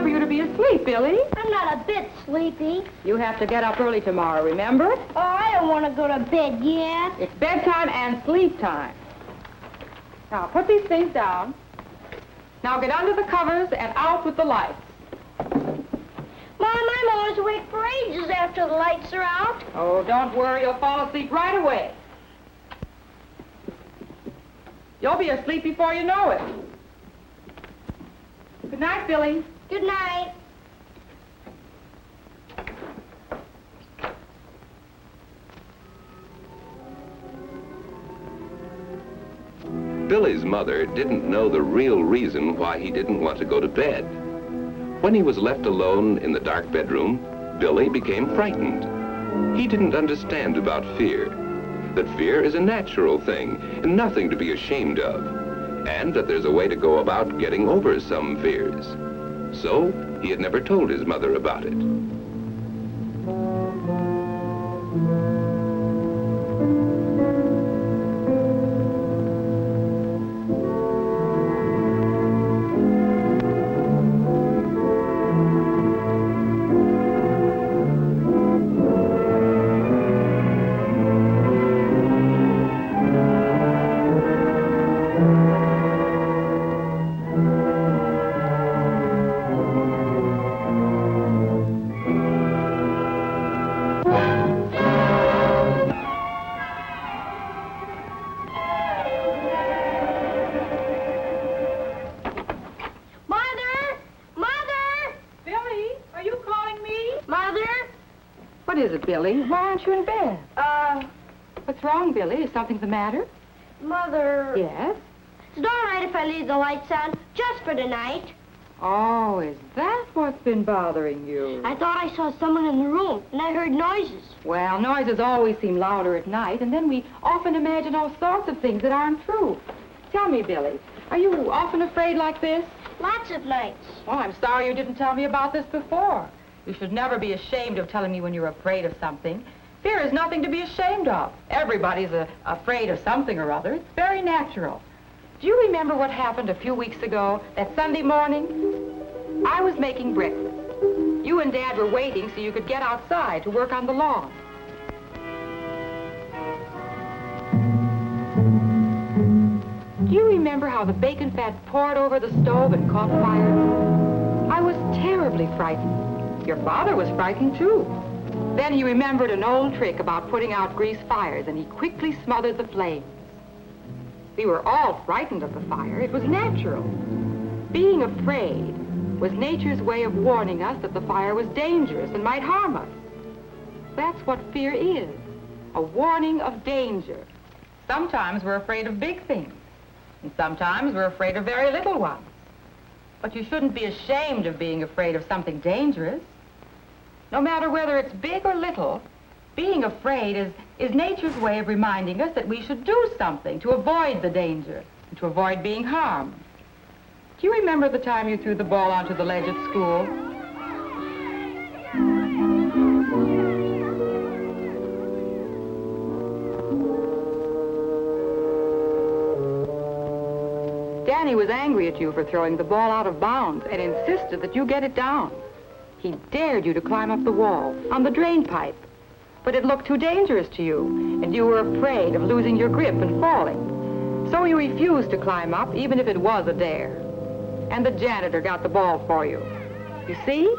for you to be asleep, Billy. I'm not a bit sleepy. You have to get up early tomorrow, remember? Oh, I don't want to go to bed yet. It's bedtime and sleep time. Now, put these things down. Now get under the covers and out with the lights. Mom, I'm always awake for ages after the lights are out. Oh, don't worry. You'll fall asleep right away. You'll be asleep before you know it. Good night, Billy. Good night. Billy's mother didn't know the real reason why he didn't want to go to bed. When he was left alone in the dark bedroom, Billy became frightened. He didn't understand about fear, that fear is a natural thing and nothing to be ashamed of, and that there's a way to go about getting over some fears. So he had never told his mother about it. What is it, Billy? Why aren't you in bed? What's wrong, Billy? Is something the matter? Mother... Yes? Is it all right if I leave the lights on just for tonight? Oh, is that what's been bothering you? I thought I saw someone in the room, and I heard noises. Well, noises always seem louder at night, and then we often imagine all sorts of things that aren't true. Tell me, Billy, are you often afraid like this? Lots of nights. Well, I'm sorry you didn't tell me about this before. You should never be ashamed of telling me when you're afraid of something. Fear is nothing to be ashamed of. Everybody's afraid of something or other. It's very natural. Do you remember what happened a few weeks ago, that Sunday morning? I was making breakfast. You and Dad were waiting so you could get outside to work on the lawn. Do you remember how the bacon fat poured over the stove and caught fire? I was terribly frightened. Your father was frightened, too. Then he remembered an old trick about putting out grease fires, and he quickly smothered the flames. We were all frightened of the fire. It was natural. Being afraid was nature's way of warning us that the fire was dangerous and might harm us. That's what fear is, a warning of danger. Sometimes we're afraid of big things, and sometimes we're afraid of very little ones. But you shouldn't be ashamed of being afraid of something dangerous. No matter whether it's big or little, being afraid is nature's way of reminding us that we should do something to avoid the danger and to avoid being harmed. Do you remember the time you threw the ball onto the ledge at school? Danny was angry at you for throwing the ball out of bounds and insisted that you get it down. He dared you to climb up the wall on the drain pipe, but it looked too dangerous to you, and you were afraid of losing your grip and falling. So you refused to climb up, even if it was a dare. And the janitor got the ball for you. You see,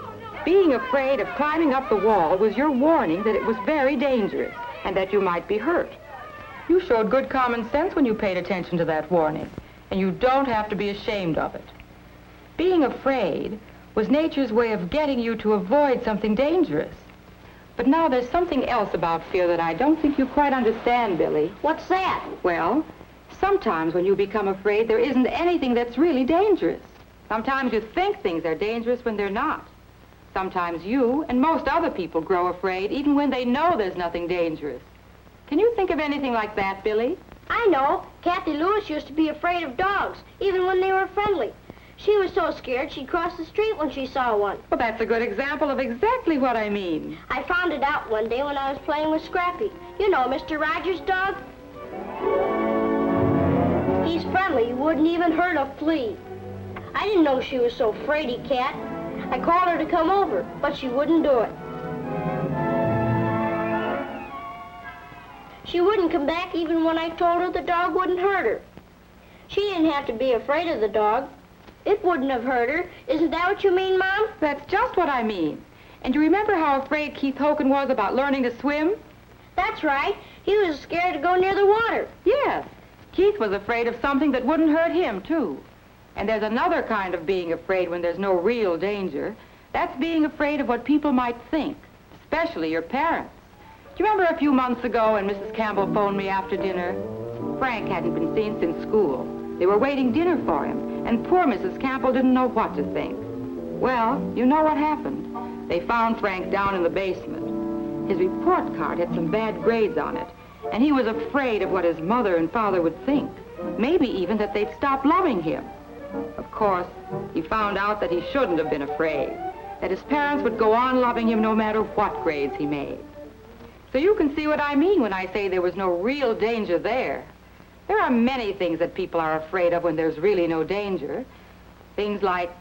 being afraid of climbing up the wall was your warning that it was very dangerous and that you might be hurt. You showed good common sense when you paid attention to that warning, and you don't have to be ashamed of it. Being afraid was nature's way of getting you to avoid something dangerous. But now there's something else about fear that I don't think you quite understand, Billy. What's that? Well, sometimes when you become afraid, there isn't anything that's really dangerous. Sometimes you think things are dangerous when they're not. Sometimes you and most other people grow afraid even when they know there's nothing dangerous. Can you think of anything like that, Billy? I know. Kathy Lewis used to be afraid of dogs, even when they were friendly. She was so scared she'd cross the street when she saw one. Well, that's a good example of exactly what I mean. I found it out one day when I was playing with Scrappy. You know, Mr. Rogers' dog? He's friendly. He wouldn't even hurt a flea. I didn't know she was so fraidy, Cat. I called her to come over, but she wouldn't do it. She wouldn't come back even when I told her the dog wouldn't hurt her. She didn't have to be afraid of the dog. It wouldn't have hurt her. Isn't that what you mean, Mom? That's just what I mean. And you remember how afraid Keith Hogan was about learning to swim? That's right. He was scared to go near the water. Yes. Keith was afraid of something that wouldn't hurt him, too. And there's another kind of being afraid when there's no real danger. That's being afraid of what people might think, especially your parents. Do you remember a few months ago when Mrs. Campbell phoned me after dinner? Frank hadn't been seen since school. They were waiting dinner for him, and poor Mrs. Campbell didn't know what to think. Well, you know what happened. They found Frank down in the basement. His report card had some bad grades on it, and he was afraid of what his mother and father would think. Maybe even that they'd stop loving him. Of course, he found out that he shouldn't have been afraid, that his parents would go on loving him no matter what grades he made. So you can see what I mean when I say there was no real danger there. There are many things that people are afraid of when there's really no danger. Things like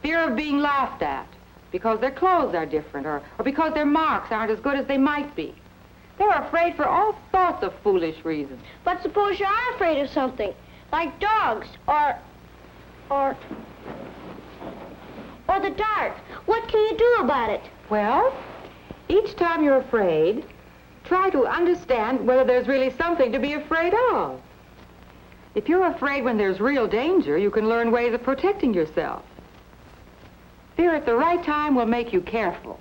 fear of being laughed at because their clothes are different or because their marks aren't as good as they might be. They're afraid for all sorts of foolish reasons. But suppose you are afraid of something, like dogs or the dark. What can you do about it? Well, each time you're afraid, try to understand whether there's really something to be afraid of. If you're afraid when there's real danger, you can learn ways of protecting yourself. Fear at the right time will make you careful.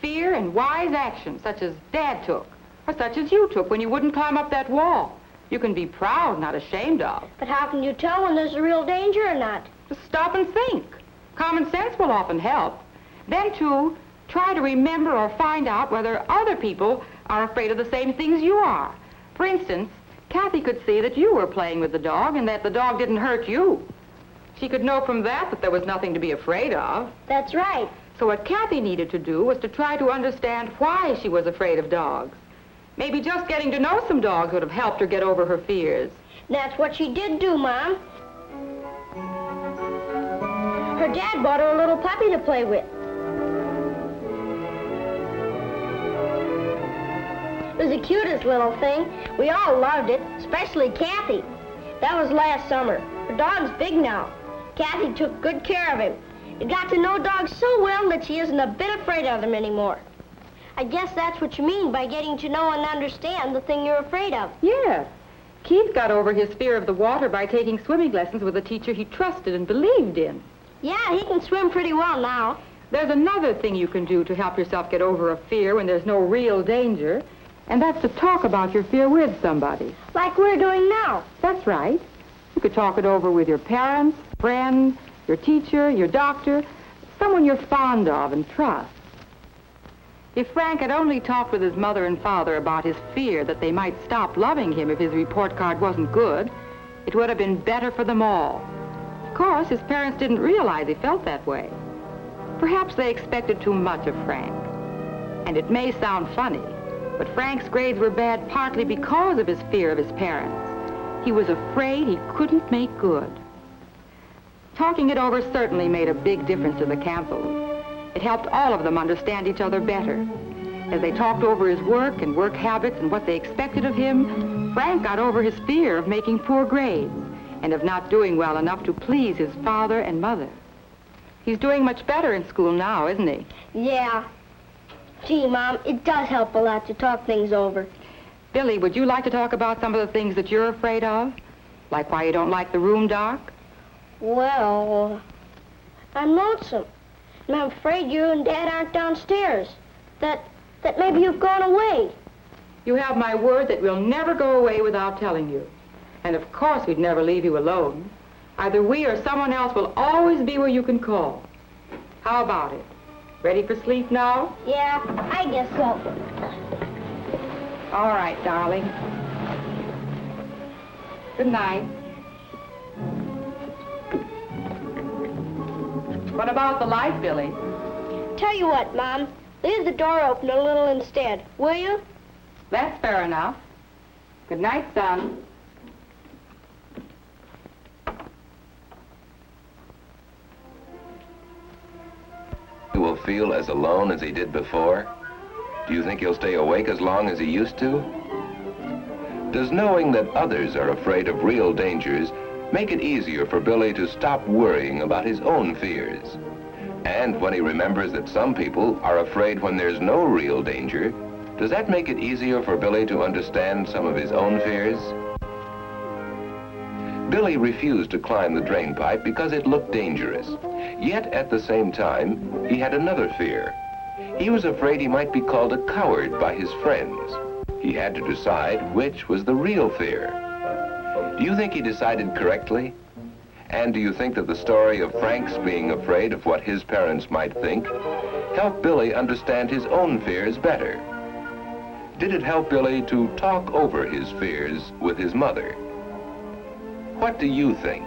Fear and wise action, such as Dad took, or such as you took when you wouldn't climb up that wall, you can be proud, not ashamed of. But how can you tell when there's a real danger or not? Just stop and think. Common sense will often help. Then, too, try to remember or find out whether other people are afraid of the same things you are. For instance, Kathy could see that you were playing with the dog and that the dog didn't hurt you. She could know from that that there was nothing to be afraid of. That's right. So what Kathy needed to do was to try to understand why she was afraid of dogs. Maybe just getting to know some dogs would have helped her get over her fears. That's what she did do, Mom. Her dad bought her a little puppy to play with. It was the cutest little thing. We all loved it, especially Kathy. That was last summer. The dog's big now. Kathy took good care of him. It got to know dogs so well that she isn't a bit afraid of them anymore. I guess that's what you mean by getting to know and understand the thing you're afraid of. Yes. Keith got over his fear of the water by taking swimming lessons with a teacher he trusted and believed in. Yeah, he can swim pretty well now. There's another thing you can do to help yourself get over a fear when there's no real danger, and that's to talk about your fear with somebody. Like we're doing now. That's right. You could talk it over with your parents, friends, your teacher, your doctor, someone you're fond of and trust. If Frank had only talked with his mother and father about his fear that they might stop loving him if his report card wasn't good, it would have been better for them all. Of course, his parents didn't realize he felt that way. Perhaps they expected too much of Frank. And it may sound funny, but Frank's grades were bad partly because of his fear of his parents. He was afraid he couldn't make good. Talking it over certainly made a big difference to the Campbells. It helped all of them understand each other better. As they talked over his work and work habits and what they expected of him, Frank got over his fear of making poor grades and of not doing well enough to please his father and mother. He's doing much better in school now, isn't he? Yeah. Gee, Mom, it does help a lot to talk things over. Billy, would you like to talk about some of the things that you're afraid of? Like why you don't like the room dark? Well, I'm lonesome. And I'm afraid you and Dad aren't downstairs. That maybe you've gone away. You have my word that we'll never go away without telling you. And of course we'd never leave you alone. Either we or someone else will always be where you can call. How about it? Ready for sleep now? Yeah, I guess so. All right, darling. Good night. What about the light, Billy? Tell you what, Mom. Leave the door open a little instead, will you? That's fair enough. Good night, son. he will feel as alone as he did before? Do you think he'll stay awake as long as he used to? Does knowing that others are afraid of real dangers make it easier for Billy to stop worrying about his own fears? And when he remembers that some people are afraid when there's no real danger, does that make it easier for Billy to understand some of his own fears? Billy refused to climb the drain pipe because it looked dangerous. Yet at the same time, he had another fear. He was afraid he might be called a coward by his friends. He had to decide which was the real fear. Do you think he decided correctly? And do you think that the story of Frank's being afraid of what his parents might think helped Billy understand his own fears better? Did it help Billy to talk over his fears with his mother? What do you think?